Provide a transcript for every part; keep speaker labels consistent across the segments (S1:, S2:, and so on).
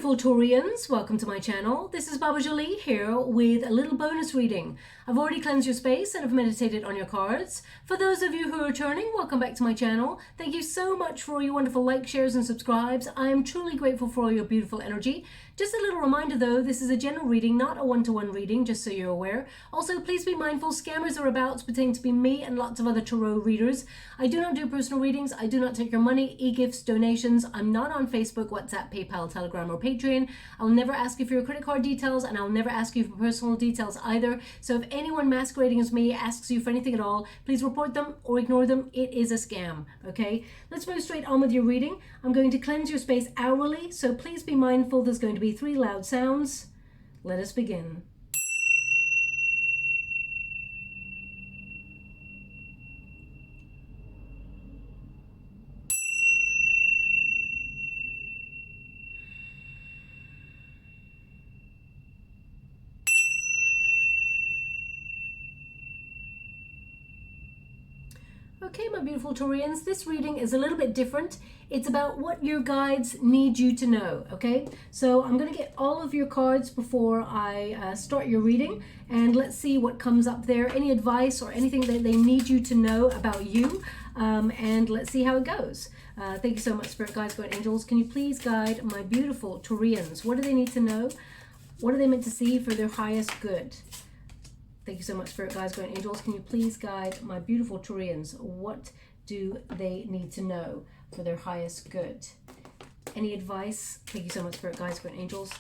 S1: beautiful Taurians, welcome to my channel. This is Baba Jolie here with a little bonus reading. I've already cleansed your space and I've meditated on your cards. For those of you who are returning, welcome back to my channel. Thank you so much for all your wonderful likes, shares and subscribes. I am truly grateful for all your beautiful energy. Just a little reminder though, this is a general reading, not a one-to-one reading, just so you're aware. Also, please be mindful, scammers are about pretending to be me and lots of other tarot readers. I do not do personal readings. I do not take your money, e-gifts, donations. I'm not on Facebook, WhatsApp, PayPal, Telegram or Patreon. I'll never ask you for your credit card details and I'll never ask you for personal details either. So if anyone masquerading as me asks you for anything at all, please report them or ignore them. It is a scam, okay? Let's move straight on with your reading. I'm going to cleanse your space hourly, so please be mindful. There's going to be 3 loud sounds. Let us begin. Okay, my beautiful Taurians, this reading is a little bit different. It's about what your guides need you to know, okay? So I'm going to get all of your cards before I start your reading, and let's see what comes up there. Any advice or anything that they need you to know about you, and let's see how it goes. Thank you so much, Spirit Guides, Guardian Angels. Can you please guide my beautiful Taurians? What do they need to know? What are they meant to see for their highest good? Thank you so much, Spirit Guides, Guardian Angels. Can you please guide my beautiful Taurians? What do they need to know for their highest good? Any advice? Thank you so much, Spirit Guides, Guardian Angels.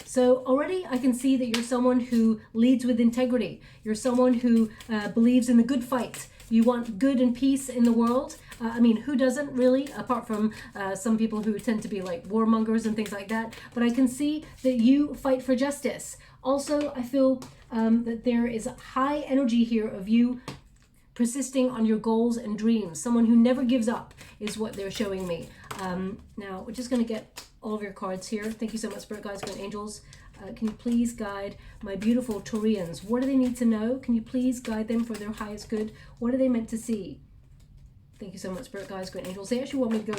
S1: So already I can see that you're someone who leads with integrity. You're someone who believes in the good fight. You want good and peace in the world. I mean, who doesn't really, apart from some people who tend to be like warmongers and things like that. But I can see that you fight for justice. Also, I feel that there is a high energy here of you persisting on your goals and dreams. Someone who never gives up is what they're showing me. Now, we're just going to get all of your cards here. Thank you so much, Spirit Guides, Guardian Angels. Can you please guide my beautiful Taurians? What do they need to know? Can you please guide them for their highest good? What are they meant to see? Thank you so much, Spirit Guides, Guardian Angels. They actually want me to go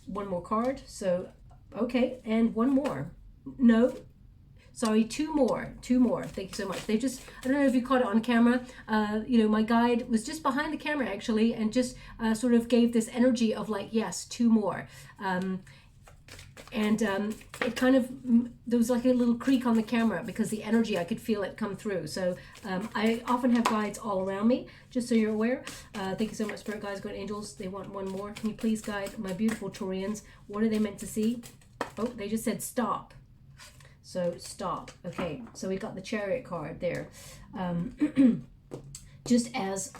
S1: one more card. So, okay, and one more. No. Sorry, two more. Thank you so much. They just, I don't know if you caught it on camera. You know, my guide was just behind the camera actually and just sort of gave this energy of like, yes, 2 more. It kind of, there was like a little creak on the camera because the energy, I could feel it come through. So I often have guides all around me, just so you're aware. Thank you so much, Spirit Guides, Guardian Angels. They want one more. Can you please guide my beautiful Taurians? What are they meant to see? Oh, they just said stop. So stop. Okay, so we got the Chariot card there. Just as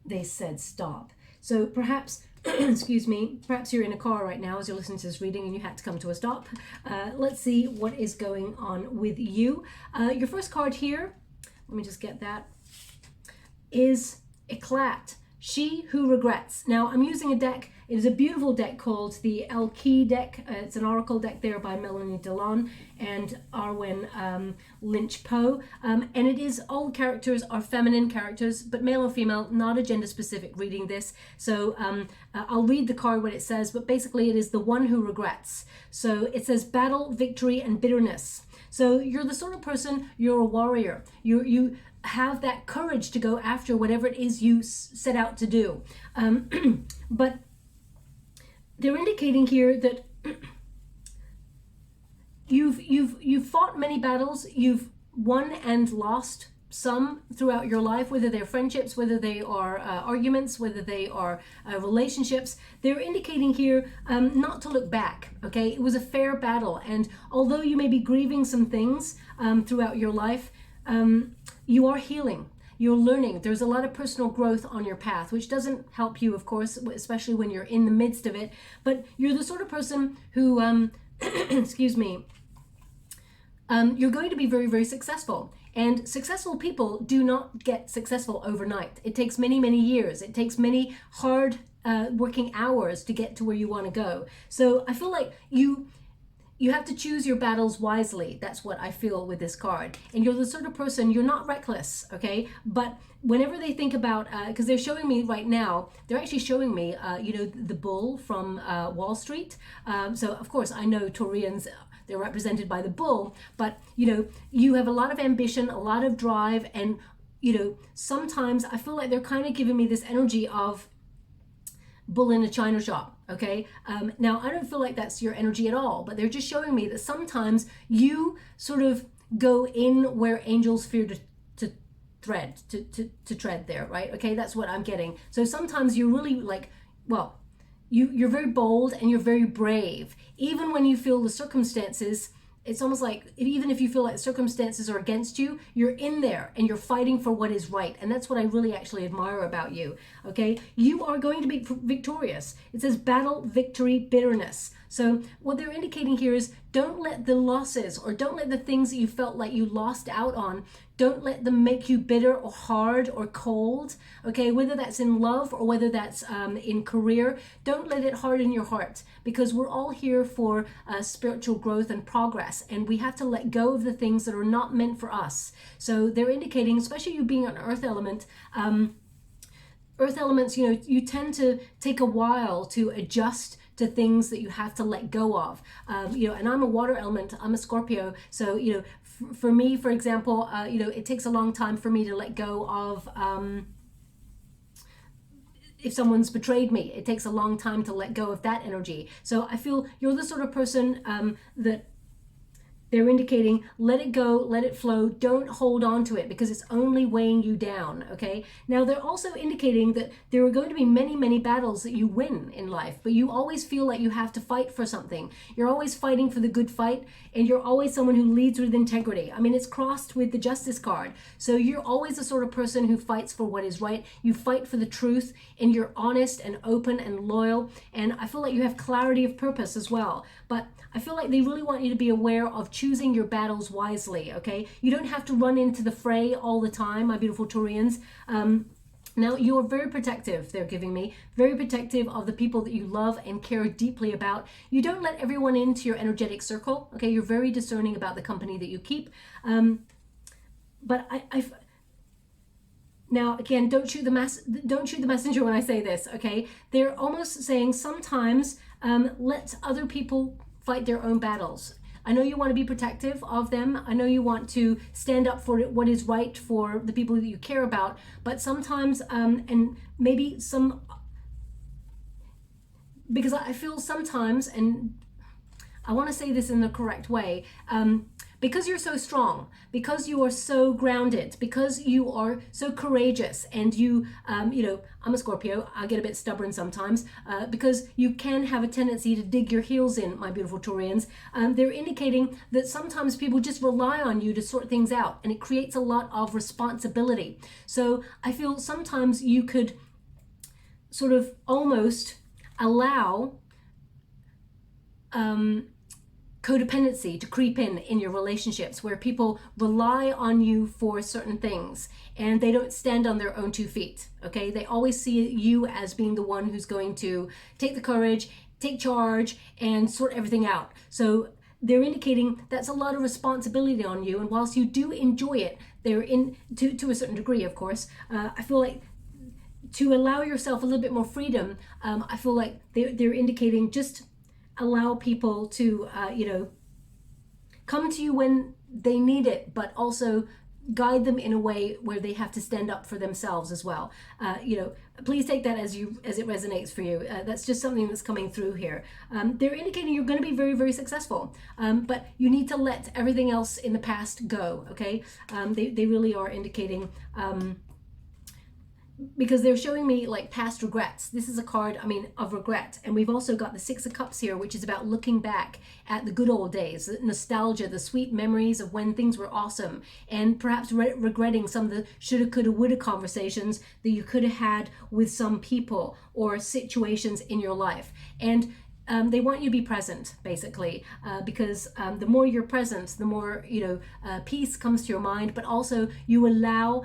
S1: they said stop. So perhaps, excuse me, perhaps you're in a car right now as you're listening to this reading and you had to come to a stop. Let's see what is going on with you. Your first card here, let me just get that, is Eclat. She Who Regrets. Now, I'm using a deck. It is a beautiful deck called the ELLE deck. It's an oracle deck there by Mélanie DELON and ARWEN LYNCH-POE. And it is, all characters are feminine characters, but male or female, not a gender specific reading this. So I'll read the card what it says, but basically it is the one who regrets. So it says battle, victory, and bitterness. So you're the sort of person, you're a warrior. You have that courage to go after whatever it is you set out to do. But they're indicating here that you've fought many battles, you've won and lost some throughout your life, whether they're friendships, whether they are arguments, whether they are relationships. They're indicating here not to look back, okay? It was a fair battle, and although you may be grieving some things throughout your life, you are healing. You're learning. There's a lot of personal growth on your path, which doesn't help you, of course, especially when you're in the midst of it. But you're the sort of person who, excuse me, you're going to be very, very successful. And successful people do not get successful overnight. It takes many, many years. It takes many hard working hours to get to where you want to go. So I feel like you have to choose your battles wisely. That's what I feel with this card. And you're the sort of person, you're not reckless, okay? But whenever they think about, because they're showing me right now, they're actually showing me, you know, the bull from Wall Street. So of course I know Taurians, they're represented by the bull, but you know, you have a lot of ambition, a lot of drive, and you know, sometimes I feel like they're kind of giving me this energy of bull in a china shop. Okay, now I don't feel like that's your energy at all, but they're just showing me that sometimes you sort of go in where angels fear to tread there, right? Okay, that's what I'm getting. So sometimes you're really like, well, you're very bold and you're very brave, even when you feel the circumstances. It's almost like even if you feel like the circumstances are against you, you're in there and you're fighting for what is right. And that's what I really actually admire about you. Okay, you are going to be victorious. It says battle, victory, bitterness. So what they're indicating here is don't let the losses, or don't let the things that you felt like you lost out on, don't let them make you bitter or hard or cold. Okay, whether that's in love or whether that's in career, don't let it harden your heart, because we're all here for spiritual growth and progress, and we have to let go of the things that are not meant for us. So they're indicating, especially you being an earth element, earth elements, you know, you tend to take a while to adjust to things that you have to let go of. You know, and I'm a water element, I'm a Scorpio, so you know, for me, for example, you know, it takes a long time for me to let go of if someone's betrayed me. It takes a long time to let go of that energy. So I feel you're the sort of person that they're indicating, let it go, let it flow, don't hold on to it, because it's only weighing you down, okay? Now, they're also indicating that there are going to be many, many battles that you win in life, but you always feel like you have to fight for something. You're always fighting for the good fight, and you're always someone who leads with integrity. I mean, it's crossed with the Justice card. So you're always the sort of person who fights for what is right. You fight for the truth, and you're honest and open and loyal, and I feel like you have clarity of purpose as well. But I feel like they really want you to be aware of choosing your battles wisely, okay? You don't have to run into the fray all the time, my beautiful Taurians. Now, you're very protective, they're giving me, very protective of the people that you love and care deeply about. You don't let everyone into your energetic circle, okay? You're very discerning about the company that you keep. But now, again, don't shoot the messenger when I say this, okay? They're almost saying sometimes let other people fight their own battles. I know you want to be protective of them. I know you want to stand up for what is right for the people that you care about, but sometimes, and maybe some, because I feel sometimes, and I want to say this in the correct way, because you're so strong, because you are so grounded, because you are so courageous, and you know, I'm a Scorpio, I get a bit stubborn sometimes, because you can have a tendency to dig your heels in, my beautiful Taurians. They're indicating that sometimes people just rely on you to sort things out, and it creates a lot of responsibility. So I feel sometimes you could sort of almost allow codependency to creep in your relationships, where people rely on you for certain things and they don't stand on their own 2 feet, okay? They always see you as being the one who's going to take the courage, take charge, and sort everything out. So they're indicating that's a lot of responsibility on you, and whilst you do enjoy it, they're to a certain degree, of course, I feel like to allow yourself a little bit more freedom, I feel like they're indicating just allow people to, you know, come to you when they need it, but also guide them in a way where they have to stand up for themselves as well. You know, please take that as it resonates for you. That's just something that's coming through here. They're indicating you're going to be very, very successful, but you need to let everything else in the past go, okay? They really are indicating, because they're showing me like past regrets. This is a card, I mean, of regret. And we've also got the 6 of Cups here, which is about looking back at the good old days, the nostalgia, the sweet memories of when things were awesome, and perhaps regretting some of the shoulda, coulda, woulda conversations that you could have had with some people or situations in your life. And they want you to be present, basically, because the more you're present, the more, peace comes to your mind, but also you allow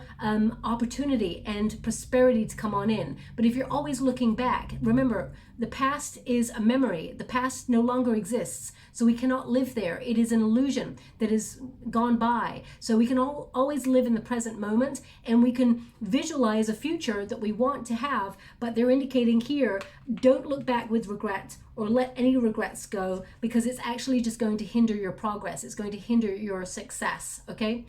S1: opportunity and prosperity to come on in. But if you're always looking back, remember, the past is a memory. The past no longer exists, so we cannot live there. It is an illusion that is gone by. So we can always live in the present moment, and we can visualize a future that we want to have, but they're indicating here, don't look back with regret or let any regrets go, because it's actually just going to hinder your progress. It's going to hinder your success, okay?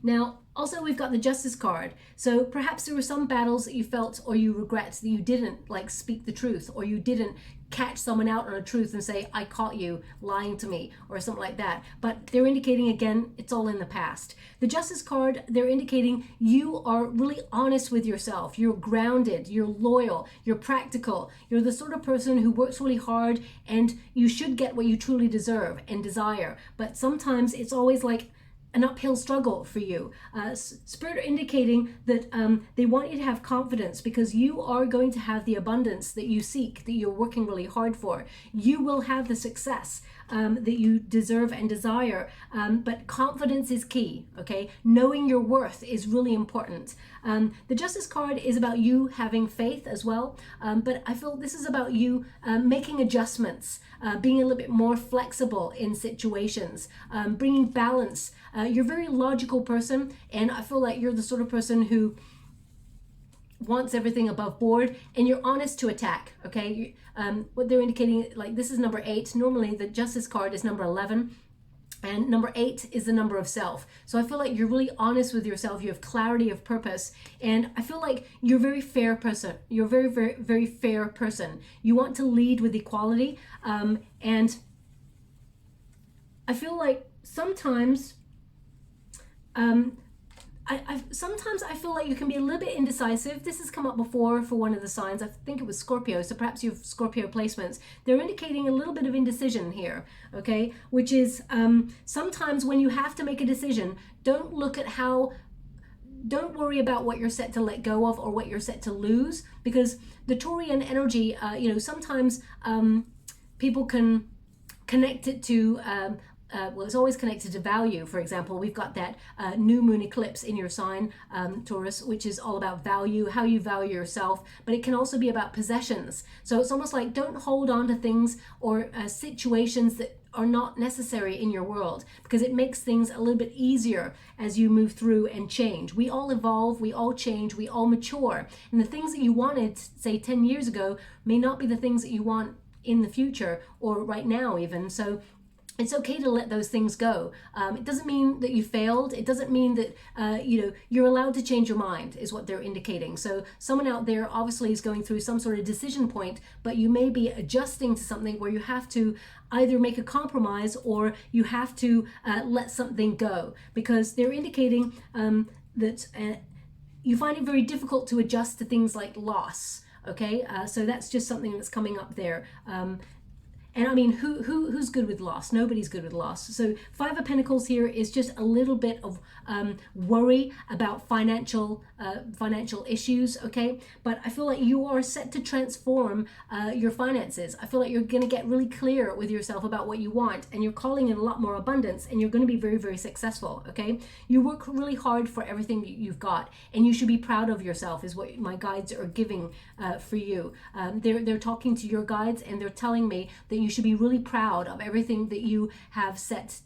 S1: Now, also we've got the Justice card. So perhaps there were some battles that you felt or you regret that you didn't speak the truth, or you didn't catch someone out on a truth and say, I caught you lying to me, or something like that. But they're indicating, again, it's all in the past. The Justice card, they're indicating you are really honest with yourself. You're grounded, you're loyal, you're practical. You're the sort of person who works really hard, and you should get what you truly deserve and desire. But sometimes it's always like an uphill struggle for you. Spirit are indicating that they want you to have confidence, because you are going to have the abundance that you seek, that you're working really hard for. You will have the success that you deserve and desire, but confidence is key, okay? Knowing your worth is really important. The Justice card is about you having faith as well, but I feel this is about you making adjustments, being a little bit more flexible in situations, bringing balance. You're a very logical person, and I feel like you're the sort of person who wants everything above board, and you're honest to attack, okay? What they're indicating, like, this is number 8. Normally the Justice card is number 11, and number 8 is the number of self. So I feel like you're really honest with yourself. You have clarity of purpose, and I feel like you're a very fair person. You're a very, very, very fair person. You want to lead with equality, and I feel like sometimes sometimes I feel like you can be a little bit indecisive. This has come up before for one of the signs. I think it was Scorpio, so perhaps you have Scorpio placements. They're indicating a little bit of indecision here, okay? Which is sometimes when you have to make a decision, don't worry about what you're set to let go of or what you're set to lose, because the Taurian energy, sometimes people can connect it to well, it's always connected to value. For example, we've got that new moon eclipse in your sign, Taurus, which is all about value, how you value yourself, but it can also be about possessions. So it's almost like, don't hold on to things or situations that are not necessary in your world, because it makes things a little bit easier as you move through and change. We all evolve, we all change, we all mature. And the things that you wanted, say 10 years ago, may not be the things that you want in the future or right now even. So it's okay to let those things go. It doesn't mean that you failed. It doesn't mean that, you're allowed to change your mind, is what they're indicating. So someone out there obviously is going through some sort of decision point, but you may be adjusting to something where you have to either make a compromise or you have to let something go, because they're indicating that you find it very difficult to adjust to things like loss. Okay, so that's just something that's coming up there. And I mean, who's good with loss? Nobody's good with loss. So 5 of Pentacles here is just a little bit of worry about financial issues, okay? But I feel like you are set to transform your finances. I feel like you're going to get really clear with yourself about what you want, and you're calling in a lot more abundance, and you're going to be very, very successful, okay? You work really hard for everything you've got, and you should be proud of yourself, is what my guides are giving for you. They're talking to your guides, and they're telling me that you should be really proud of everything that you have set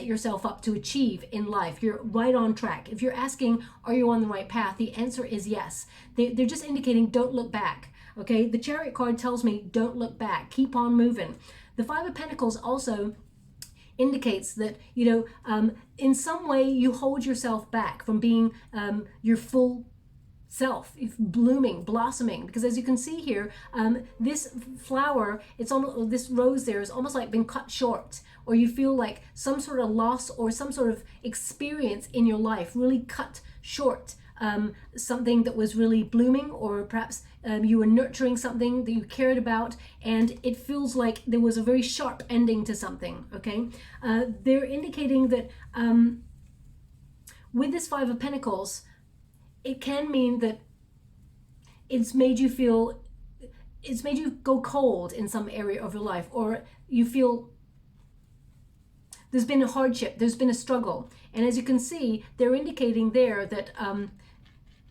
S1: yourself up to achieve in life. You're right on track. If you're asking, are you on the right path? The answer is yes. They're just indicating, don't look back. Okay, the Chariot card tells me, don't look back. Keep on moving. The 5 of Pentacles also indicates that, in some way you hold yourself back from being your full self, blooming, blossoming, because as you can see here, this flower, it's almost, this rose there is almost like been cut short, or you feel like some sort of loss or some sort of experience in your life really cut short something that was really blooming, or perhaps you were nurturing something that you cared about, and it feels like there was a very sharp ending to something, okay? They're indicating that with this 5 of Pentacles, it can mean that it's made you feel it's made you go cold in some area of your life, or you feel there's been a hardship, there's been a struggle. And as you can see, they're indicating there that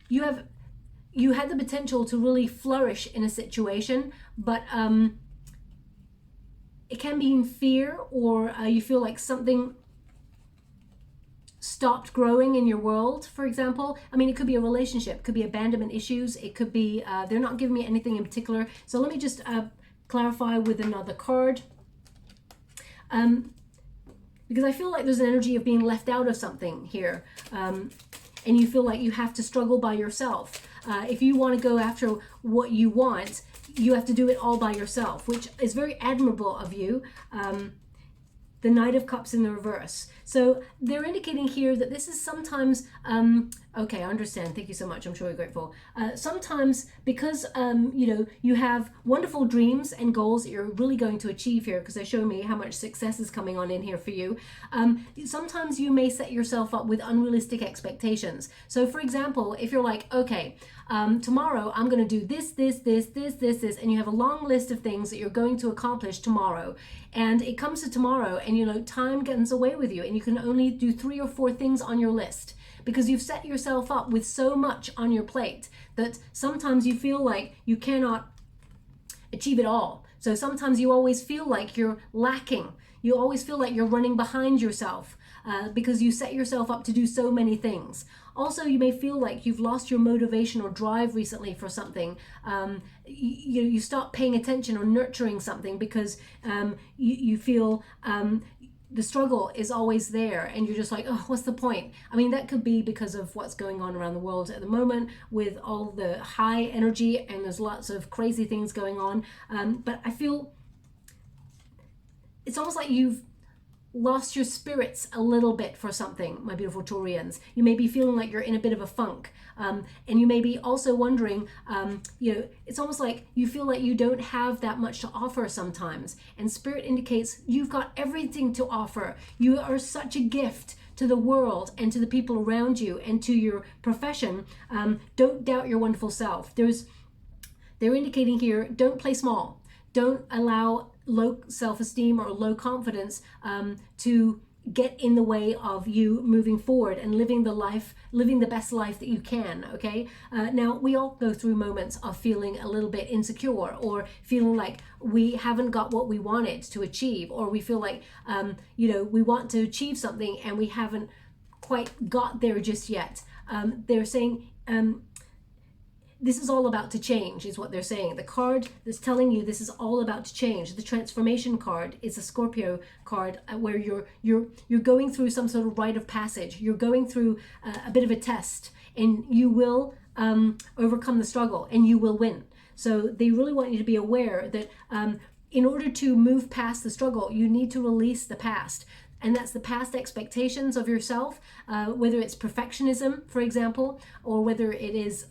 S1: you had the potential to really flourish in a situation, but it can be in fear, or you feel like something stopped growing in your world, for example. I mean, it could be a relationship, it could be abandonment issues, it could be, they're not giving me anything in particular. So let me just clarify with another card. Because I feel like there's an energy of being left out of something here. And you feel like you have to struggle by yourself. If you want to go after what you want, you have to do it all by yourself, which is very admirable of you. The Knight of Cups in the reverse. So they're indicating here that this is sometimes, okay, I understand. Thank you so much. I'm sure you're grateful. Sometimes because, you know, you have wonderful dreams and goals that you're really going to achieve here, because they show me how much success is coming on in here for you. Sometimes you may set yourself up with unrealistic expectations. So for example, if you're like, okay, tomorrow I'm going to do this, and you have a long list of things that you're going to accomplish tomorrow. And it comes to tomorrow and, you know, time gets away with you and you can only do 3 or 4 things on your list because you've set yourself up with so much on your plate that sometimes you feel like you cannot achieve it all. So sometimes you always feel like you're lacking. You always feel like you're running behind yourself because you set yourself up to do so many things. Also, you may feel like you've lost your motivation or drive recently for something. You stop paying attention or nurturing something because you feel the struggle is always there and you're just like, oh, what's the point? I mean, that could be because of what's going on around the world at the moment with all the high energy and there's lots of crazy things going on. But I feel it's almost like you've lost your spirits a little bit for something, my beautiful Taurians. You may be feeling like you're in a bit of a funk. And you may be also wondering, you know, it's almost like you feel like you don't have that much to offer sometimes. And Spirit indicates you've got everything to offer. You are such a gift to the world and to the people around you and to your profession. Don't doubt your wonderful self. They're indicating here, don't play small. Don't allow low self-esteem or low confidence to get in the way of you moving forward and living the best life that you can. Okay, now we all go through moments of feeling a little bit insecure or feeling like we haven't got what we wanted to achieve, or we feel like you know, we want to achieve something and we haven't quite got there just yet. They're saying this is all about to change, is what they're saying. The card that's telling you this is all about to change. The transformation card is a Scorpio card where you're going through some sort of rite of passage. You're going through a bit of a test, and you will overcome the struggle, and you will win. So they really want you to be aware that in order to move past the struggle, you need to release the past. And that's the past expectations of yourself, whether it's perfectionism, for example, or whether it is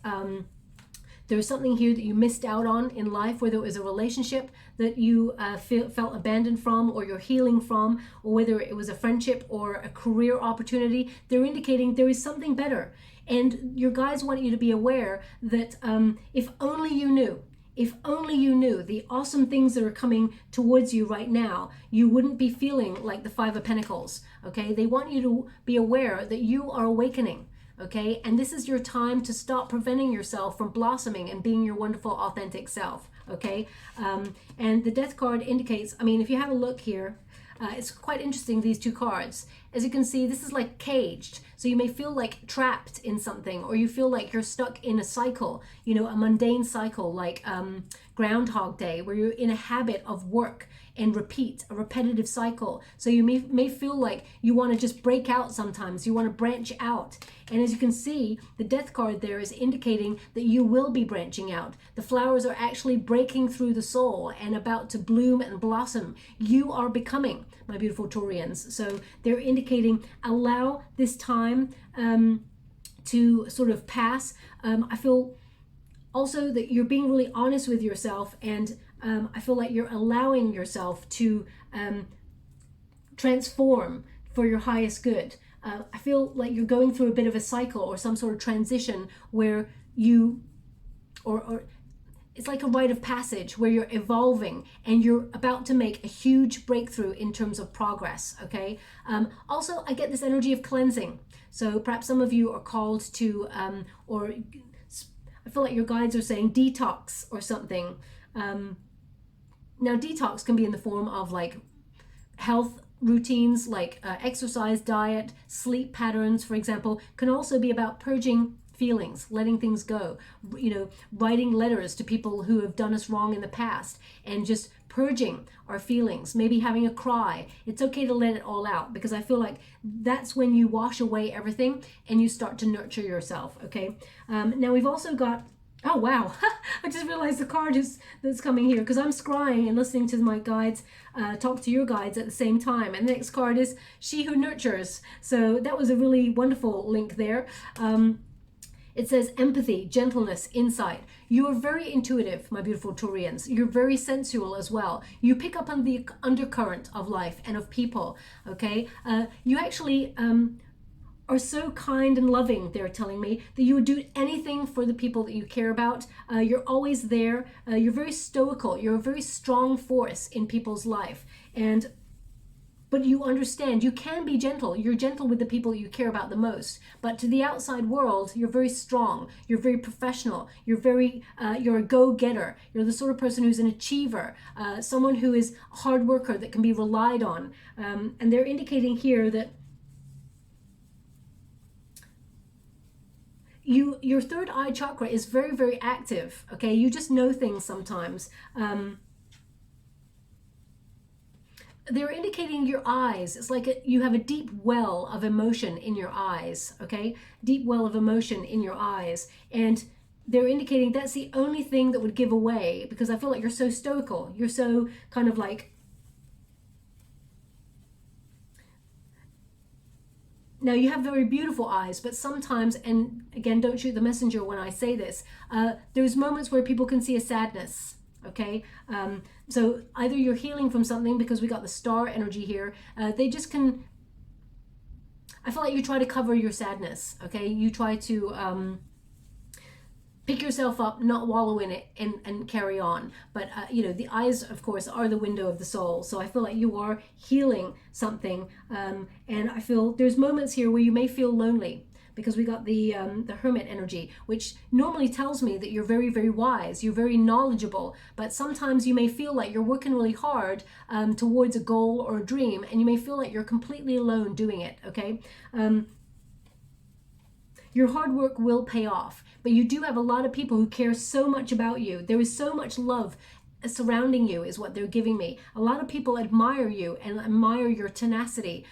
S1: there's something here that you missed out on in life, whether it was a relationship that you felt abandoned from, or you're healing from, or whether it was a friendship or a career opportunity. They're indicating there is something better. And your guides want you to be aware that if only you knew the awesome things that are coming towards you right now, you wouldn't be feeling like the Five of Pentacles. Okay, they want you to be aware that you are awakening. Okay, and this is your time to stop preventing yourself from blossoming and being your wonderful authentic self. Okay, and the Death card indicates, I mean, if you have a look here, it's quite interesting, these two cards. As you can see, this is like caged. So you may feel like trapped in something, or you feel like you're stuck in a cycle, you know, a mundane cycle like Groundhog Day, where you're in a habit of work and repeat, a repetitive cycle. So you may feel like you want to just break out sometimes, you want to branch out. And as you can see, the Death card there is indicating that you will be branching out. The flowers are actually breaking through the soul and about to bloom and blossom. You are becoming, my beautiful Taurians. So they're indicating, allow this time to sort of pass. I feel also that you're being really honest with yourself, and I feel like you're allowing yourself to transform for your highest good. I feel like you're going through a bit of a cycle or some sort of transition where you, or it's like a rite of passage where you're evolving and you're about to make a huge breakthrough in terms of progress, okay? Also, I get this energy of cleansing. So perhaps some of you are called to, or I feel like your guides are saying detox or something. Now, detox can be in the form of like health routines, like exercise, diet, sleep patterns, for example, can also be about purging feelings, letting things go, you know, writing letters to people who have done us wrong in the past and just purging our feelings, maybe having a cry. It's okay to let it all out, because I feel like that's when you wash away everything and you start to nurture yourself, okay? Now we've also got, oh wow, I just realized the card that's coming here, because I'm scrying and listening to my guides talk to your guides at the same time. And the next card is She Who Nurtures. So that was a really wonderful link there. It says empathy, gentleness, insight. You are very intuitive, my beautiful Taurians. You're very sensual as well. You pick up on the undercurrent of life and of people, okay? You actually are so kind and loving, they're telling me, that you would do anything for the people that you care about. You're always there. You're very stoical. You're a very strong force in people's life. But you understand, you can be gentle. You're gentle with the people you care about the most. But to the outside world, you're very strong. You're very professional. You're a go-getter. You're the sort of person who's an achiever, someone who is a hard worker that can be relied on. And they're indicating here that your third eye chakra is very, very active, okay? You just know things sometimes. They're indicating your eyes. It's like you have a deep well of emotion in your eyes, okay? Deep well of emotion in your eyes. And they're indicating that's the only thing that would give away, because I feel like you're so stoical. You're so kind of like, now you have very beautiful eyes, but sometimes, and again, don't shoot the messenger when I say this, there's moments where people can see a sadness, okay? So either you're healing from something, because we got the star energy here, they just can, I feel like you try to cover your sadness, okay? You try to pick yourself up, not wallow in it, and carry on. But you know, the eyes, of course, are the window of the soul. So I feel like you are healing something, and I feel there's moments here where you may feel lonely, because we got the hermit energy, which normally tells me that you're very, very wise, you're very knowledgeable, but sometimes you may feel like you're working really hard towards a goal or a dream, and you may feel like you're completely alone doing it, okay? Your hard work will pay off, but you do have a lot of people who care so much about you. There is so much love surrounding you, is what they're giving me. A lot of people admire you and admire your tenacity.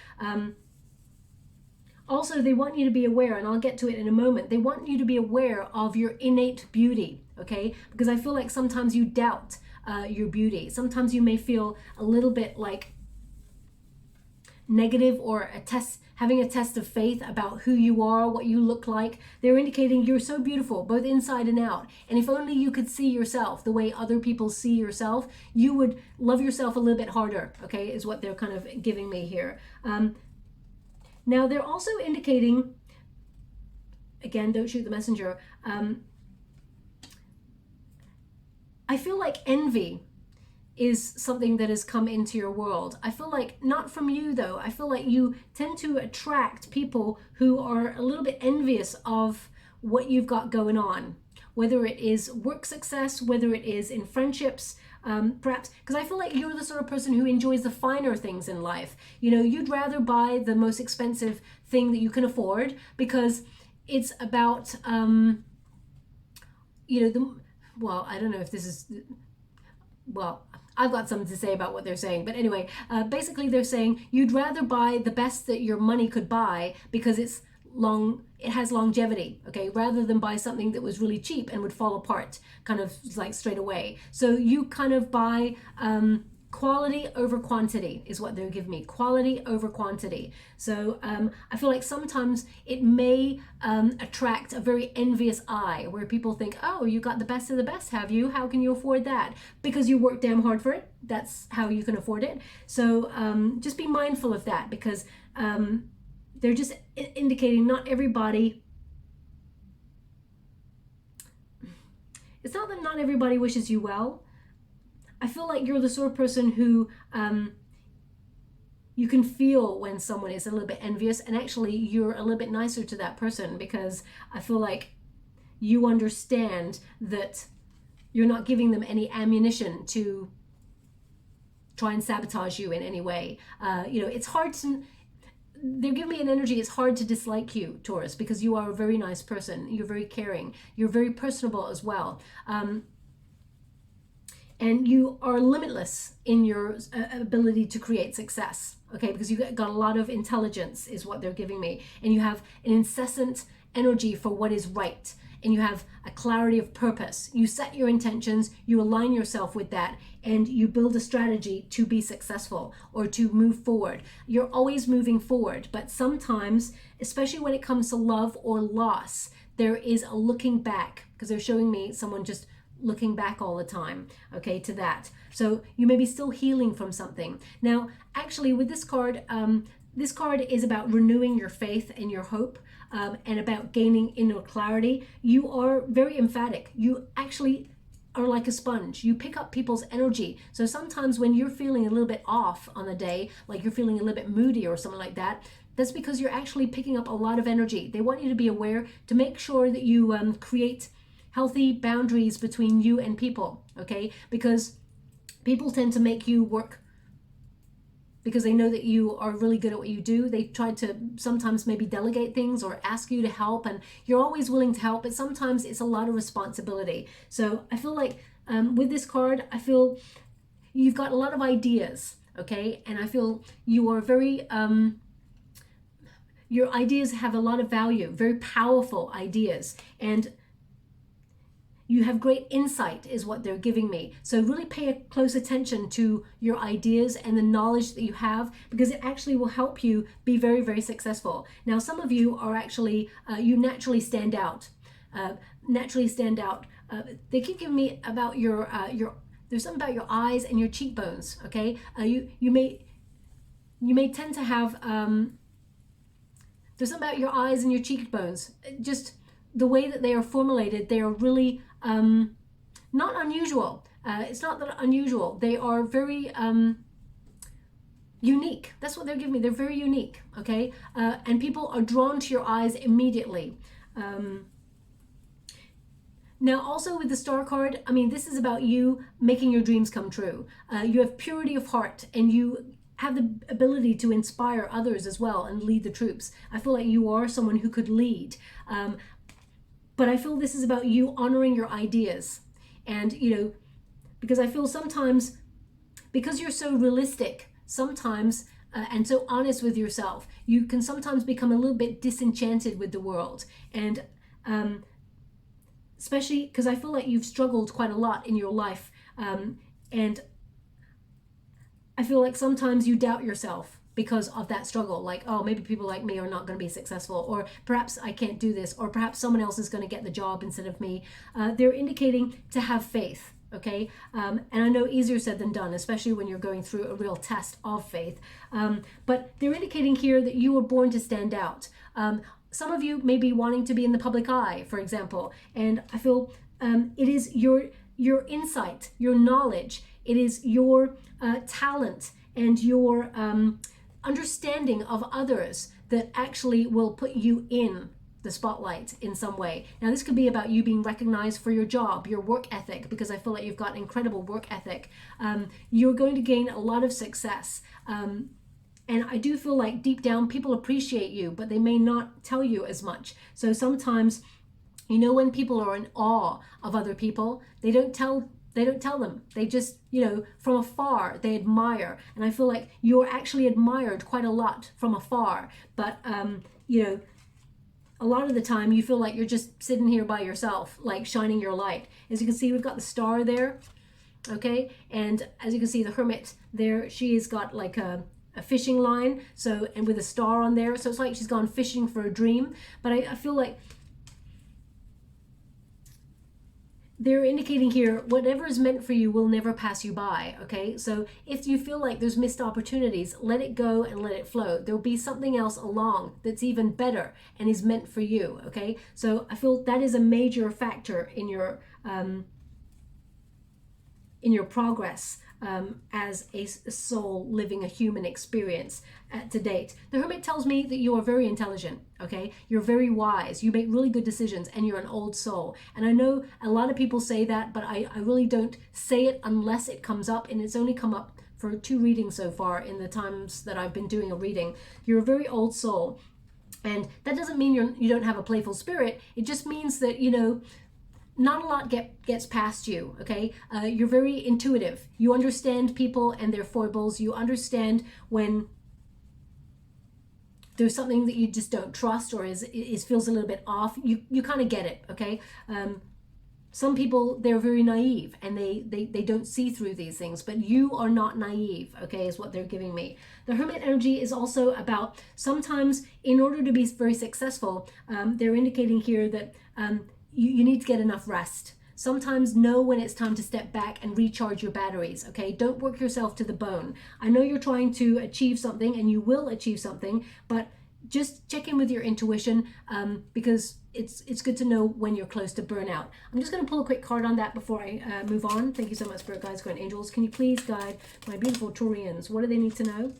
S1: Also, they want you to be aware, and I'll get to it in a moment, they want you to be aware of your innate beauty, okay? Because I feel like sometimes you doubt your beauty. Sometimes you may feel a little bit like negative, or having a test of faith about who you are, what you look like. They're indicating you're so beautiful, both inside and out. And if only you could see yourself the way other people see yourself, you would love yourself a little bit harder, okay, is what they're kind of giving me here. Now, they're also indicating, again, don't shoot the messenger, I feel like envy is something that has come into your world. I feel like, not from you though, I feel like you tend to attract people who are a little bit envious of what you've got going on, whether it is work success, whether it is in friendships, perhaps, because I feel like you're the sort of person who enjoys the finer things in life. You know, you'd rather buy the most expensive thing that you can afford, because it's about, you know, well, I don't know if this is, well, I've got something to say about what they're saying, but anyway, basically they're saying you'd rather buy the best that your money could buy because it has longevity, okay, rather than buy something that was really cheap and would fall apart kind of like straight away. So you kind of buy quality over quantity is what they're giving me, quality over quantity. So I feel like sometimes it may attract a very envious eye, where people think, oh, you got the best of the best, have you? How can you afford that? Because you work damn hard for it. That's how you can afford it. So just be mindful of that, because they're just indicating not everybody. it's not that not everybody wishes you well. I feel like you're the sort of person who you can feel when someone is a little bit envious, and actually you're a little bit nicer to that person, because I feel like you understand that you're not giving them any ammunition to try and sabotage you in any way. You know, it's hard to, they're giving me an energy, it's hard to dislike you, Taurus, because you are a very nice person. You're very caring. You're very personable as well. And you are limitless in your ability to create success, okay? Because you've got a lot of intelligence is what they're giving me. And you have an incessant energy for what is right. And you have a clarity of purpose. You set your intentions, you align yourself with that, and you build a strategy to be successful or to move forward. You're always moving forward, but sometimes, especially when it comes to love or loss, there is a looking back, because they're showing me someone just looking back all the time, okay, to that. So you may be still healing from something. Now, actually with this card is about renewing your faith and your hope, and about gaining inner clarity. You are very emphatic. You actually are like a sponge. You pick up people's energy. So sometimes when you're feeling a little bit off on the day, like you're feeling a little bit moody or something like that, that's because you're actually picking up a lot of energy. They want you to be aware, to make sure that you create healthy boundaries between you and people, okay? Because people tend to make you work because they know that you are really good at what you do. They try to sometimes maybe delegate things or ask you to help, and you're always willing to help, but sometimes it's a lot of responsibility. So I feel like with this card, I feel you've got a lot of ideas, okay? And I feel you are very, your ideas have a lot of value, very powerful ideas, and you have great insight is what they're giving me. So really pay close attention to your ideas and the knowledge that you have, because it actually will help you be very, very successful. Now, some of you are actually, you naturally stand out. They keep giving me about your, there's something about your eyes and your cheekbones, okay? You may tend to have, there's something about your eyes and your cheekbones. Just the way that they are formulated, they are really not unusual. It's not that unusual. They are very unique. That's what they're giving me. They're very unique, okay? And people are drawn to your eyes immediately. Now, also with the Star card, I mean, this is about you making your dreams come true. You have purity of heart, and you have the ability to inspire others as well and lead the troops. I feel like you are someone who could lead. But I feel this is about you honoring your ideas. And, you know, because I feel sometimes, because you're so realistic, sometimes, and so honest with yourself, you can sometimes become a little bit disenchanted with the world. And especially because I feel like you've struggled quite a lot in your life. And I feel like sometimes you doubt yourself because of that struggle, like, oh, maybe people like me are not going to be successful, or perhaps I can't do this, or perhaps someone else is going to get the job instead of me. They're indicating to have faith, okay? And I know easier said than done, especially when you're going through a real test of faith. But they're indicating here that you were born to stand out. Some of you may be wanting to be in the public eye, for example, and I feel it is your insight, your knowledge, it is your talent and your understanding of others that actually will put you in the spotlight in some way. Now, this could be about you being recognized for your job, your work ethic, because I feel like you've got incredible work ethic. You're going to gain a lot of success. And I do feel like deep down people appreciate you, but they may not tell you as much. So sometimes, you know, when people are in awe of other people, they don't tell them. They just, you know, from afar, they admire. And I feel like you're actually admired quite a lot from afar. But, you know, a lot of the time you feel like you're just sitting here by yourself, like shining your light. As you can see, we've got the star there, okay? And as you can see, the hermit there, she has got like a fishing line, so, and with a star on there. So it's like she's gone fishing for a dream. But I feel like they're indicating here, whatever is meant for you will never pass you by, okay? So if you feel like there's missed opportunities, let it go and let it flow. There'll be something else along that's even better and is meant for you, okay? So I feel that is a major factor in your in your progress as a soul living a human experience to date. The Hermit tells me that you are very intelligent, okay? You're very wise. You make really good decisions, and you're an old soul. And I know a lot of people say that, but I really don't say it unless it comes up, and it's only come up for 2 readings so far in the times that I've been doing a reading. You're a very old soul. And that doesn't mean you don't have a playful spirit. It just means that, you know, not a lot gets past you, okay? You're very intuitive. You understand people and their foibles. You understand when there's something that you just don't trust or feels a little bit off. You kind of get it, okay? Some people, they're very naive and they don't see through these things, but you are not naive, okay, is what they're giving me. The Hermit energy is also about sometimes in order to be very successful, they're indicating here that you need to get enough rest. Sometimes know when it's time to step back and recharge your batteries, okay? Don't work yourself to the bone. I know you're trying to achieve something and you will achieve something, but just check in with your intuition because it's good to know when you're close to burnout. I'm just going to pull a quick card on that before I move on. Thank you so much, Spirit Guides, Grand Angels. Can you please guide my beautiful Taurians? What do they need to know?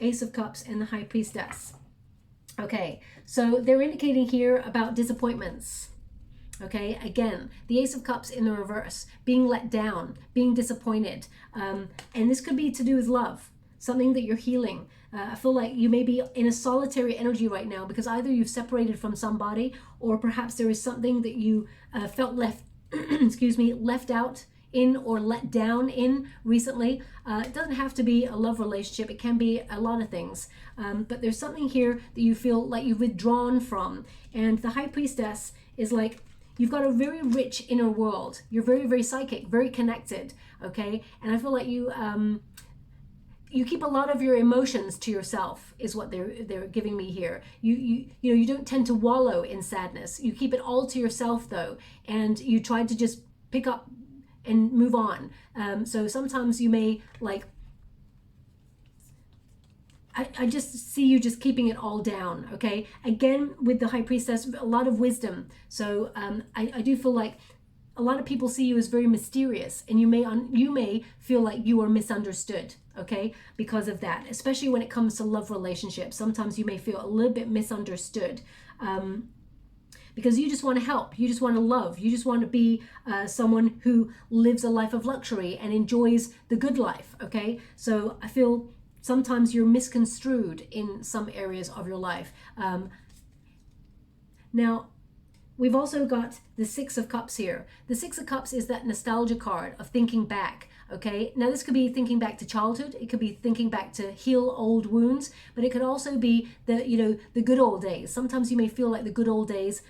S1: Ace of Cups and the High Priestess. Okay, so they're indicating here about disappointments. Okay, again, the Ace of Cups in the reverse, being let down, being disappointed. And this could be to do with love, something that you're healing. I feel like you may be in a solitary energy right now because either you've separated from somebody or perhaps there is something that you felt left, excuse me, left out in or let down in recently. It doesn't have to be a love relationship. It can be a lot of things. But there's something here that you feel like you've withdrawn from. And the High Priestess is like, you've got a very rich inner world. You're very, very psychic, very connected, okay? And I feel like you keep a lot of your emotions to yourself, is what they're giving me here. You know, you don't tend to wallow in sadness. You keep it all to yourself though, and you try to just pick up and move on. So sometimes you may like, I just see you just keeping it all down, okay? Again, with the High Priestess, a lot of wisdom. So I do feel like a lot of people see you as very mysterious, and you may feel like you are misunderstood, okay? Because of that, especially when it comes to love relationships. Sometimes you may feel a little bit misunderstood because you just want to help, you just want to love, you just want to be someone who lives a life of luxury and enjoys the good life, okay? So I feel sometimes you're misconstrued in some areas of your life. Now, we've also got the Six of Cups here. The Six of Cups is that nostalgia card of thinking back, okay? Now, this could be thinking back to childhood. It could be thinking back to heal old wounds, but it could also be the, you know, the good old days. Sometimes you may feel like the good old days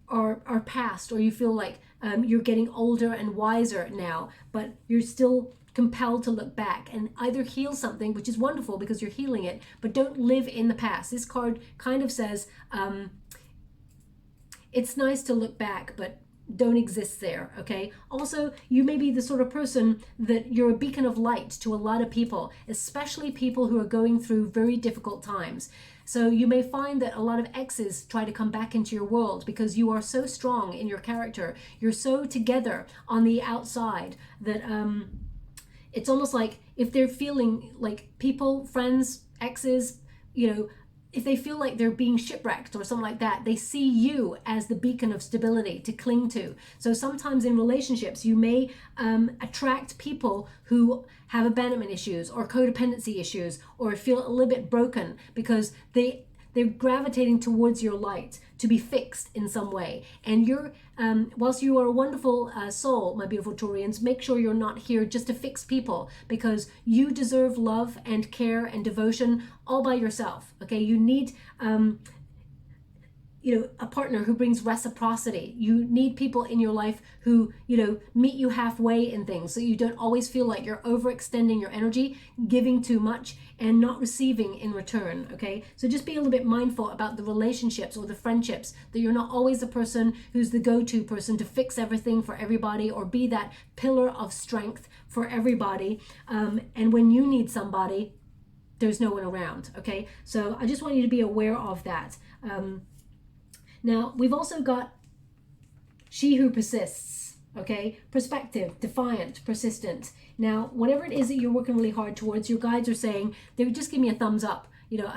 S1: are past, or you feel like you're getting older and wiser now, but you're still compelled to look back and either heal something, which is wonderful because you're healing it, but don't live in the past. This card kind of says it's nice to look back, but don't exist there, okay? Also, you may be the sort of person that you're a beacon of light to a lot of people, especially people who are going through very difficult times. So you may find that a lot of exes try to come back into your world because you are so strong in your character. You're so together on the outside that it's almost like if they're feeling like people, friends, exes, you know, if they feel like they're being shipwrecked or something like that, they see you as the beacon of stability to cling to. So sometimes in relationships, you may attract people who have abandonment issues or codependency issues or feel a little bit broken because they're gravitating towards your light to be fixed in some way. And you're, whilst you are a wonderful soul, my beautiful Taurians, make sure you're not here just to fix people, because you deserve love and care and devotion all by yourself, okay? You need, you know, a partner who brings reciprocity. You need people in your life who, you know, meet you halfway in things, so you don't always feel like you're overextending your energy, giving too much and not receiving in return, okay? So just be a little bit mindful about the relationships or the friendships, that you're not always the person who's the go-to person to fix everything for everybody or be that pillar of strength for everybody. And when you need somebody, there's no one around, okay? So I just want you to be aware of that. Now, we've also got She Who Persists, okay? Perspective, defiant, persistent. Now, whatever it is that you're working really hard towards, your guides are saying, they would just give me a thumbs up. You know,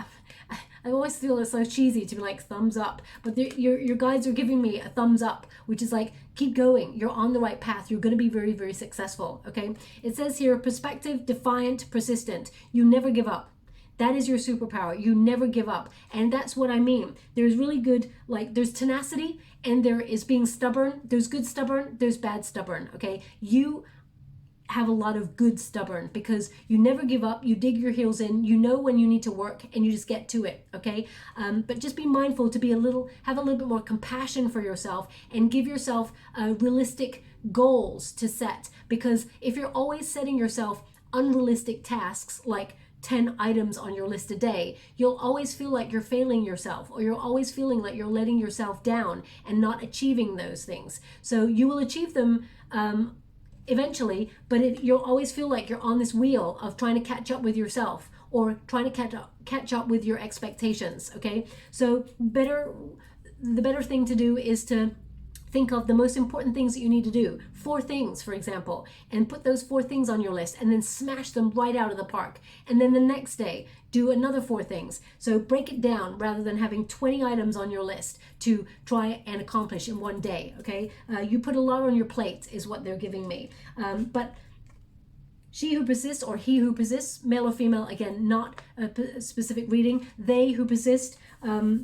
S1: I always feel it's so cheesy to be like thumbs up, but your guides are giving me a thumbs up, which is like, keep going. You're on the right path. You're going to be very, very successful, okay? It says here, perspective, defiant, persistent. You never give up. That is your superpower. You never give up. And that's what I mean. There's really good, like there's tenacity and there is being stubborn. There's good stubborn, there's bad stubborn, okay? You have a lot of good stubborn because you never give up. You dig your heels in. You know when you need to work and you just get to it, okay? But just be mindful to be have a little bit more compassion for yourself and give yourself realistic goals to set, because if you're always setting yourself unrealistic tasks like 10 items on your list a day, you'll always feel like you're failing yourself, or you're always feeling like you're letting yourself down and not achieving those things. So you will achieve them eventually, but you'll always feel like you're on this wheel of trying to catch up with yourself or trying to catch up with your expectations, okay? So the better thing to do is to think of the most important things that you need to do. 4 things, for example, and put those 4 things on your list and then smash them right out of the park. And then the next day, do another 4 things. So break it down rather than having 20 items on your list to try and accomplish in one day, okay? You put a lot on your plate is what they're giving me. But she who persists, or he who persists, male or female, again, not a specific reading, they who persist will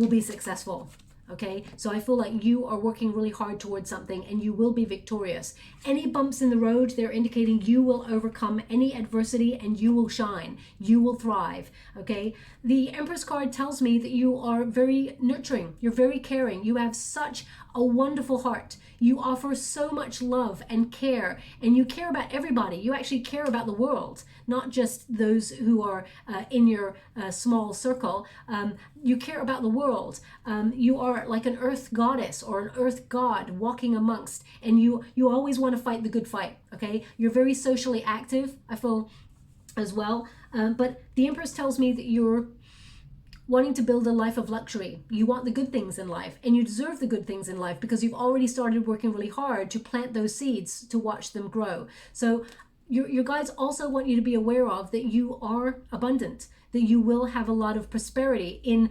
S1: be successful. Okay, so I feel like you are working really hard towards something and you will be victorious. Any bumps in the road, they're indicating you will overcome any adversity and you will shine. You will thrive. Okay, the Empress card tells me that you are very nurturing. You're very caring. You have such a wonderful heart. You offer so much love and care, and you care about everybody. You actually care about the world, not just those who are in your small circle. You care about the world. You are like an earth goddess or an earth god walking amongst, and you always want to fight the good fight, okay? You're very socially active, I feel, as well. But the Empress tells me that you're wanting to build a life of luxury. You want the good things in life, and you deserve the good things in life because you've already started working really hard to plant those seeds to watch them grow. So your guides also want you to be aware of that you are abundant, that you will have a lot of prosperity in,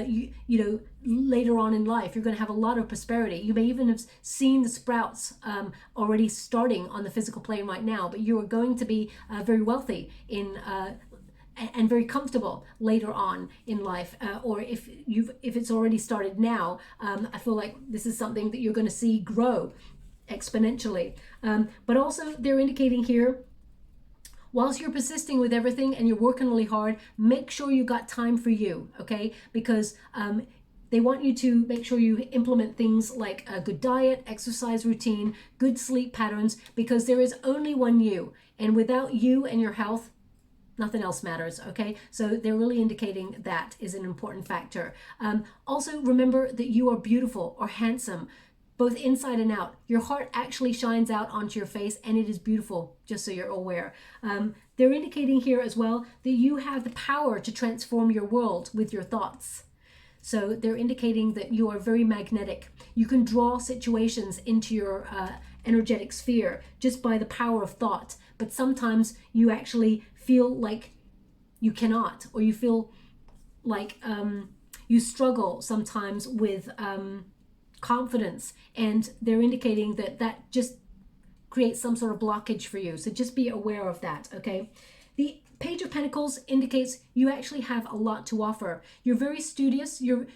S1: you know, later on in life. You're going to have a lot of prosperity. You may even have seen the sprouts already starting on the physical plane right now, but you are going to be very wealthy in and very comfortable later on in life, or if it's already started now. I feel like this is something that you're going to see grow exponentially. But also they're indicating here, whilst you're persisting with everything and you're working really hard, make sure you got time for you, okay? Because they want you to make sure you implement things like a good diet, exercise routine, good sleep patterns, because there is only one you, and without you and your health, nothing else matters, okay? So they're really indicating that is an important factor. Also, remember that you are beautiful or handsome, both inside and out. Your heart actually shines out onto your face, and it is beautiful, just so you're aware. They're indicating here as well that you have the power to transform your world with your thoughts. So they're indicating that you are very magnetic. You can draw situations into your energetic sphere just by the power of thought, but sometimes you actually feel like you cannot, or you feel like you struggle sometimes with confidence, and they're indicating that just creates some sort of blockage for you. So just be aware of that, okay? The Page of Pentacles indicates you actually have a lot to offer. You're very studious. Your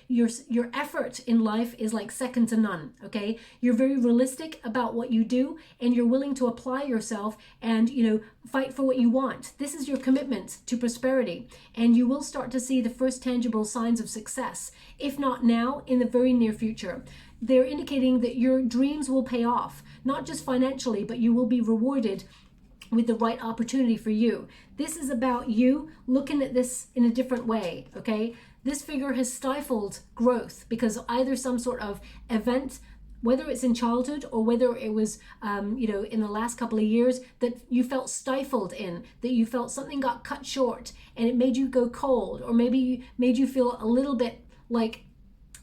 S1: effort in life is like second to none, okay? You're very realistic about what you do, and you're willing to apply yourself and, you know, fight for what you want. This is your commitment to prosperity, and you will start to see the first tangible signs of success, if not now, in the very near future. They're indicating that your dreams will pay off, not just financially, but you will be rewarded with the right opportunity for you. This is about you looking at this in a different way, okay? This figure has stifled growth because either some sort of event, whether it's in childhood or whether it was, you know, in the last couple of years, that you felt stifled in, that you felt something got cut short and it made you go cold, or maybe made you feel a little bit like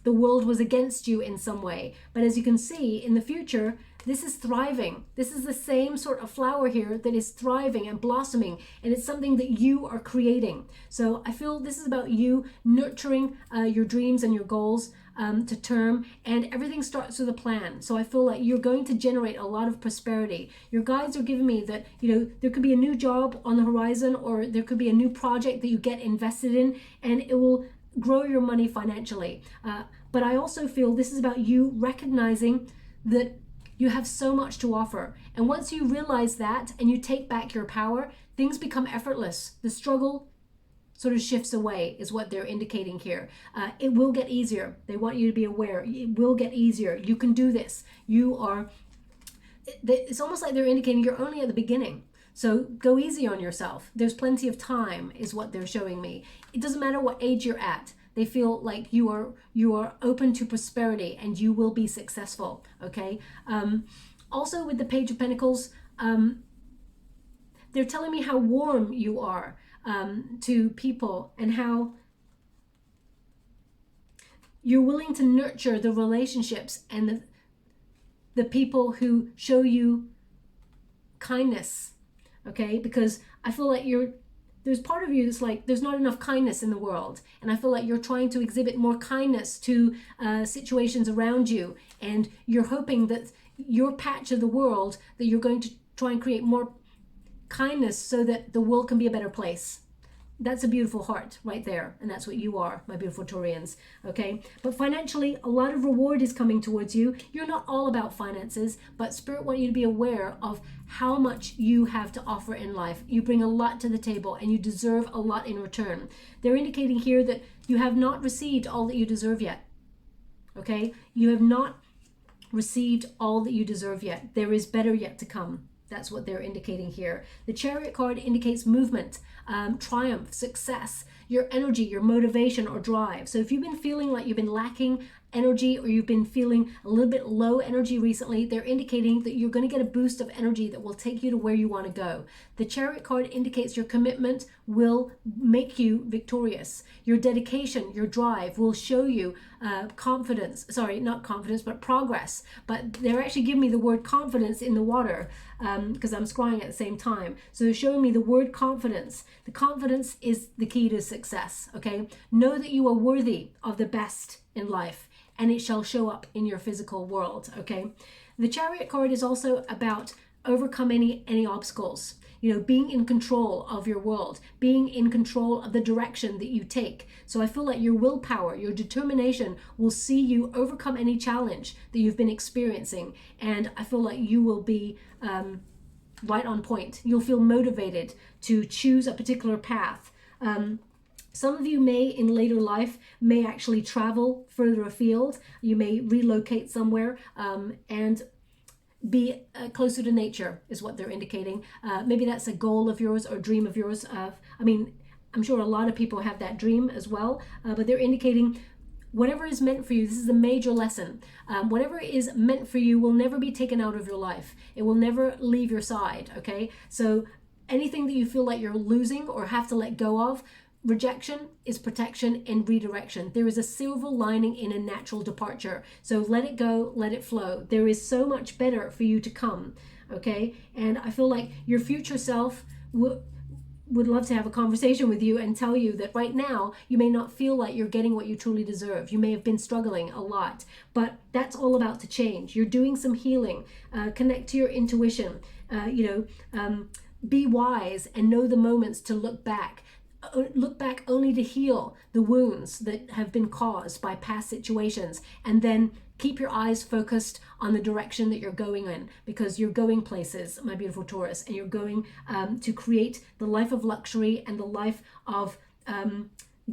S1: the world was against you in some way. But as you can see, in the future, this is thriving. This is the same sort of flower here that is thriving and blossoming, and it's something that you are creating. So I feel this is about you nurturing your dreams and your goals to term, and everything starts with a plan. So I feel like you're going to generate a lot of prosperity. Your guides are giving me that, you know, there could be a new job on the horizon, or there could be a new project that you get invested in, and it will grow your money financially. But I also feel this is about you recognizing that you have so much to offer. And once you realize that and you take back your power, things become effortless. The struggle sort of shifts away is what they're indicating here. It will get easier. They want you to be aware. It will get easier. You can do this. You are, it's almost like they're indicating you're only at the beginning. So go easy on yourself. There's plenty of time is what they're showing me. It doesn't matter what age you're at. They feel like you are open to prosperity and you will be successful, okay? Also with the Page of Pentacles, they're telling me how warm you are to people, and how you're willing to nurture the relationships and the people who show you kindness, okay? Because I feel like there's part of you that's like, there's not enough kindness in the world. And I feel like you're trying to exhibit more kindness to situations around you. And you're hoping that your patch of the world, that you're going to try and create more kindness so that the world can be a better place. That's a beautiful heart right there. And that's what you are, my beautiful Taurians. Okay. But financially, a lot of reward is coming towards you. You're not all about finances, but Spirit wants you to be aware of how much you have to offer in life. You bring a lot to the table and you deserve a lot in return. They're indicating here that you have not received all that you deserve yet. Okay. You have not received all that you deserve yet. There is better yet to come. That's what they're indicating here. The Chariot card indicates movement, triumph, success, your energy, your motivation or drive. So if you've been feeling like you've been lacking energy, or you've been feeling a little bit low energy recently, they're indicating that you're going to get a boost of energy that will take you to where you want to go. The Chariot card indicates your commitment will make you victorious. Your dedication, your drive will show you confidence. Sorry, not confidence, but progress. But they're actually giving me the word confidence in the water because I'm scrying at the same time. So they're showing me the word confidence. The confidence is the key to success, okay? Know that you are worthy of the best in life, and it shall show up in your physical world, okay? The Chariot card is also about overcome any obstacles, you know, being in control of your world, being in control of the direction that you take. So I feel like your willpower, your determination will see you overcome any challenge that you've been experiencing, and I feel like you will be right on point. You'll feel motivated to choose a particular path. Some of you may, in later life, may actually travel further afield. You may relocate somewhere and be closer to nature, is what they're indicating. Maybe that's a goal of yours or dream of yours. I mean, I'm sure a lot of people have that dream as well, but they're indicating whatever is meant for you. This is a major lesson. Whatever is meant for you will never be taken out of your life. It will never leave your side, okay? So anything that you feel like you're losing or have to let go of, rejection is protection and redirection. There is a silver lining in a natural departure. So let it go, let it flow. There is so much better for you to come, okay? And I feel like your future self would love to have a conversation with you and tell you that right now you may not feel like you're getting what you truly deserve. You may have been struggling a lot, but that's all about to change. You're doing some healing. Connect to your intuition. Be wise and know the moments to look back. Look back only to heal the wounds that have been caused by past situations, and then keep your eyes focused on the direction that you're going in, because you're going places, my beautiful Taurus, and you're going to create the life of luxury and the life of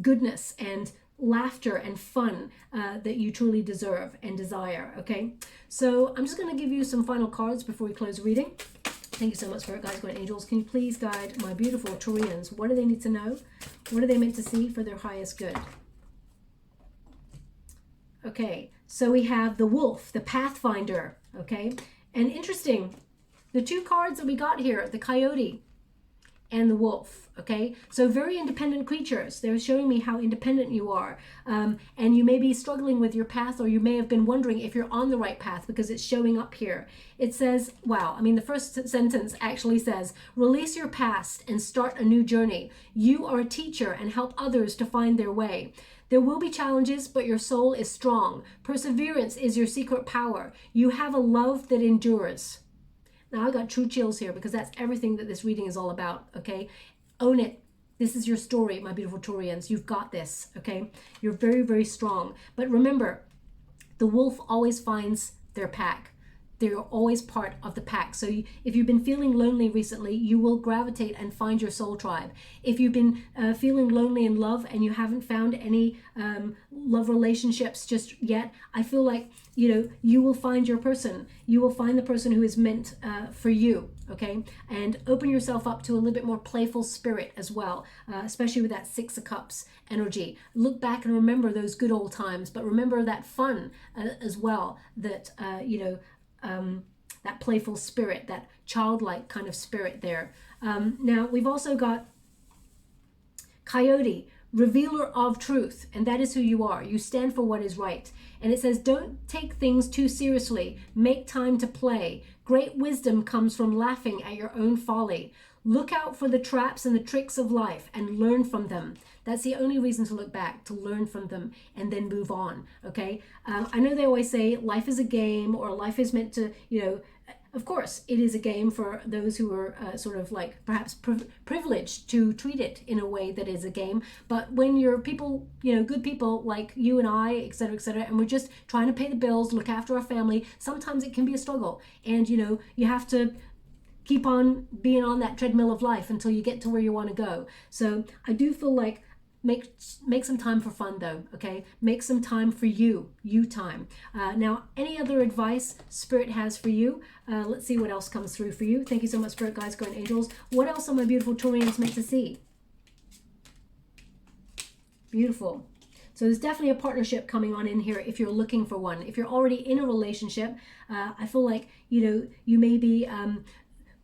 S1: goodness and laughter and fun that you truly deserve and desire, okay? So I'm just going to give you some final cards before we close the reading. Thank you so much for it, guys. Guide angels, can you please guide my beautiful Taurians? What do they need to know? What are they meant to see for their highest good? Okay, so we have the Wolf, the Pathfinder, okay? And interesting, the two cards that we got here, the Coyote and the wolf. Okay, so very independent creatures. They're showing me how independent you are, and you may be struggling with your path, or you may have been wondering if you're on the right path, because it's showing up here. It says, wow, I mean, the first sentence actually says, release your past and start a new journey. You are a teacher and help others to find their way. There will be challenges, but your soul is strong. Perseverance is your secret power. You have a love that endures. Now I got true chills here, because that's everything that this reading is all about. Okay, own it. This is your story, my beautiful Taurians. You've got this. Okay, you're very, very strong. But remember, the wolf always finds their pack. They're always part of the pack. So if you've been feeling lonely recently, you will gravitate and find your soul tribe. If you've been feeling lonely in love and you haven't found any love relationships just yet, I feel like, you know, you will find your person. You will find the person who is meant for you, okay? And open yourself up to a little bit more playful spirit as well, especially with that Six of Cups energy. Look back and remember those good old times, but remember that fun as well, that, you know, that playful spirit, that childlike kind of spirit there. Now we've also got Coyote, revealer of truth, and that is who you are. You stand for what is right. And it says, don't take things too seriously. Make time to play. Great wisdom comes from laughing at your own folly. Look out for the traps and the tricks of life and learn from them. That's the only reason to look back, to learn from them and then move on, okay? I know they always say life is a game, or life is meant to, you know, of course it is a game for those who are sort of like perhaps privileged to treat it in a way that is a game. But when you're people, you know, good people like you and I, etc., etc., and we're just trying to pay the bills, look after our family, sometimes it can be a struggle. And, you know, you have to keep on being on that treadmill of life until you get to where you want to go. So I do feel like make some time for fun though, okay? Make some time for you time. Now, any other advice Spirit has for you? Let's see what else comes through for you. Thank you so much, Spirit Guides, Guardian Angels. What else are my beautiful Taurians meant to see? Beautiful. So there's definitely a partnership coming on in here if you're looking for one. If you're already in a relationship, I feel like, you know, you may be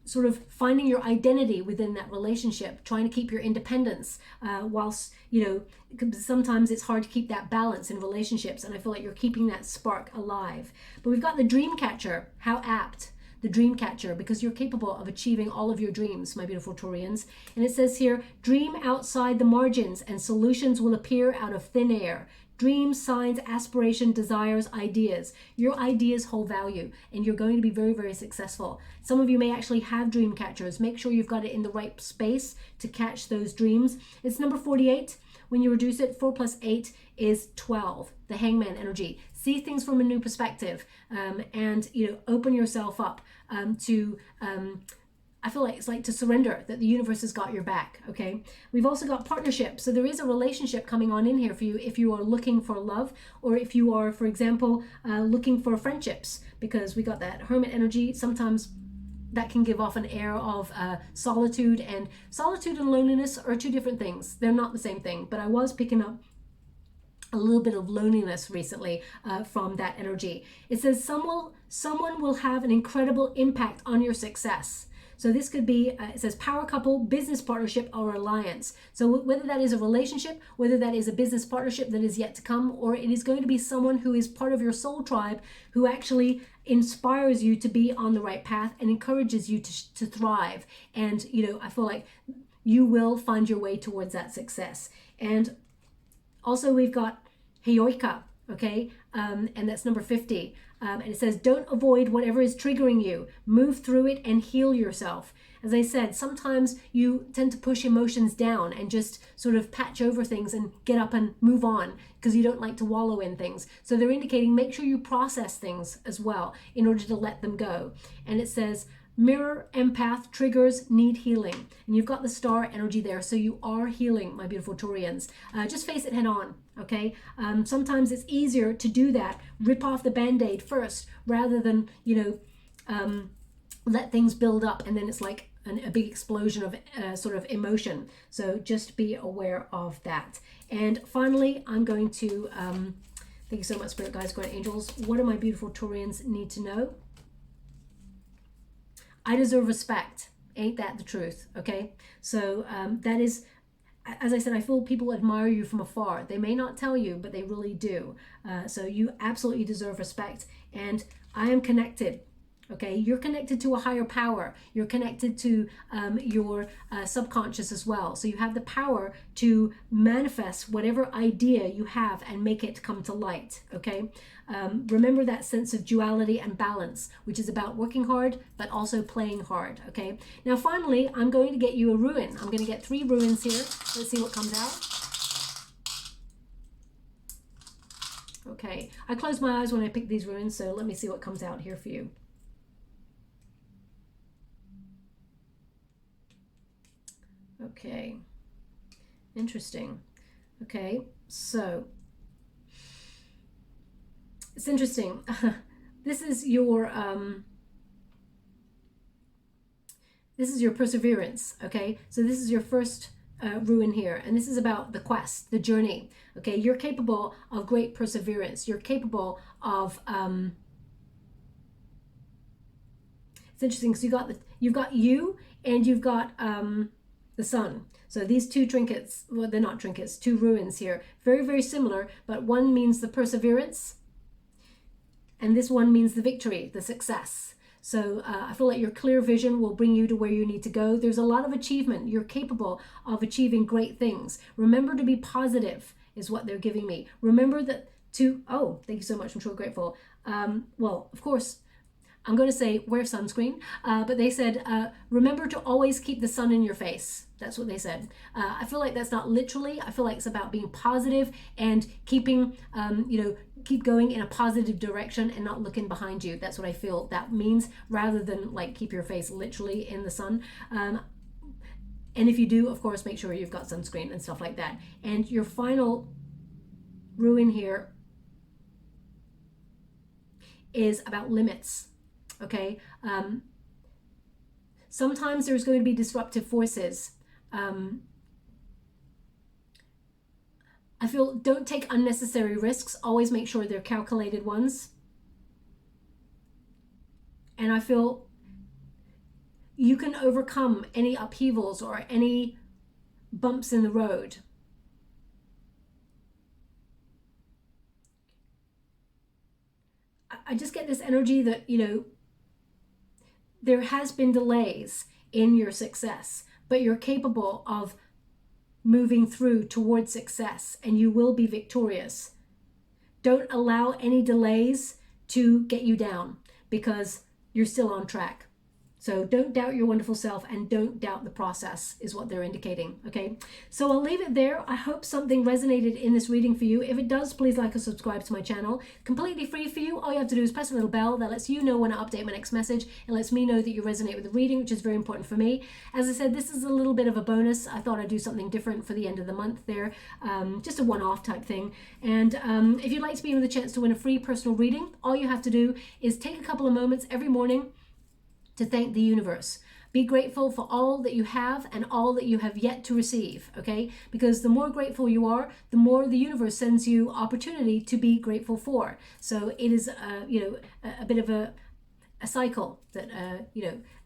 S1: sort of finding your identity within that relationship, trying to keep your independence, whilst, you know, sometimes it's hard to keep that balance in relationships, and I feel like you're keeping that spark alive. But we've got the dream catcher. How apt, the dream catcher, because you're capable of achieving all of your dreams, my beautiful Taurians. And it says here, dream outside the margins and solutions will appear out of thin air. Dreams, signs, aspiration, desires, ideas. Your ideas hold value, and you're going to be very, very successful. Some of you may actually have dream catchers. Make sure you've got it in the right space to catch those dreams. It's number 48. When you reduce it, 4 plus 8 is 12. The hangman energy. See things from a new perspective, and, you know, open yourself up to I feel like it's like to surrender, that the universe has got your back, okay? We've also got partnership. So there is a relationship coming on in here for you if you are looking for love, or if you are, for example, looking for friendships, because we got that hermit energy. Sometimes that can give off an air of solitude, and loneliness are two different things. They're not the same thing, but I was picking up a little bit of loneliness recently from that energy. It says someone will have an incredible impact on your success. So this could be, it says power couple, business partnership, or alliance. So whether that is a relationship, whether that is a business partnership that is yet to come, or it is going to be someone who is part of your soul tribe, who actually inspires you to be on the right path and encourages you to thrive. And, you know, I feel like you will find your way towards that success. And also we've got Heyoika, okay? And that's number 50. And it says, don't avoid whatever is triggering you. Move through it and heal yourself. As I said, sometimes you tend to push emotions down and just sort of patch over things and get up and move on because you don't like to wallow in things. So they're indicating make sure you process things as well in order to let them go. And it says, mirror, empath, triggers, need healing. And you've got the star energy there, so you are healing, my beautiful Taurians. Just face it head on, okay? Sometimes it's easier to do that, rip off the Band-Aid first, rather than, you know, let things build up, and then it's like a big explosion of sort of emotion. So just be aware of that. And finally, I'm going to, thank you so much, Spirit Guides, Guardian Angels. What do my beautiful Taurians need to know? I deserve respect. Ain't that the truth? Okay, so that is, as I said, I feel people admire you from afar. They may not tell you, but they really do. So you absolutely deserve respect. And I am connected. Okay, you're connected to a higher power. You're connected to your subconscious as well. So you have the power to manifest whatever idea you have and make it come to light. Okay, remember that sense of duality and balance, which is about working hard but also playing hard. Okay, now finally, I'm going to get you a ruin. I'm going to get 3 ruins here. Let's see what comes out. Okay, I close my eyes when I pick these ruins, so let me see what comes out here for you. Okay, interesting. Okay, so it's interesting. This is your perseverance. Okay, so this is your first ruin here, and this is about the quest, the journey. Okay, you're capable of great perseverance. You're capable of it's interesting because you've got you and you've got the sun. So these 2 trinkets, well, they're not trinkets, 2 ruins here, very, very similar, but one means the perseverance and this one means the victory, the success. So I feel like your clear vision will bring you to where you need to go. There's a lot of achievement. You're capable of achieving great things. Remember to be positive is what they're giving me. Remember that oh, thank you so much. I'm so grateful. Well, of course, I'm going to say wear sunscreen, but they said, remember to always keep the sun in your face. That's what they said. I feel like that's not literally. I feel like it's about being positive and keeping, keep going in a positive direction and not looking behind you. That's what I feel that means, rather than like keep your face literally in the sun. And if you do, of course, make sure you've got sunscreen and stuff like that. And your final ruin here is about limits. Okay, sometimes there's going to be disruptive forces. I feel don't take unnecessary risks. Always make sure they're calculated ones. And I feel you can overcome any upheavals or any bumps in the road. I just get this energy that, there has been delays in your success, but you're capable of moving through towards success and you will be victorious. Don't allow any delays to get you down because you're still on track. So don't doubt your wonderful self and don't doubt the process is what they're indicating. Okay, so I'll leave it there. I hope something resonated in this reading for you. If it does, please like or subscribe to my channel. Completely free for you. All you have to do is press a little bell that lets you know when I update my next message. It lets me know that you resonate with the reading, which is very important for me. As I said, this is a little bit of a bonus. I thought I'd do something different for the end of the month there. Just a one-off type thing. And if you'd like to be in with a chance to win a free personal reading, all you have to do is take a couple of moments every morning to thank the universe. Be grateful for all that you have and all that you have yet to receive, okay? Because the more grateful you are, the more the universe sends you opportunity to be grateful for. So it is, a bit of a cycle that,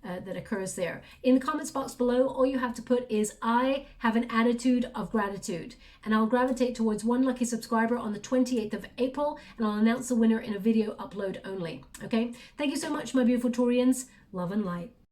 S1: that occurs there. In the comments box below, all you have to put is, I have an attitude of gratitude. And I'll gravitate towards one lucky subscriber on the 28th of April, and I'll announce the winner in a video upload only, okay? Thank you so much, my beautiful Taurians. Love and light.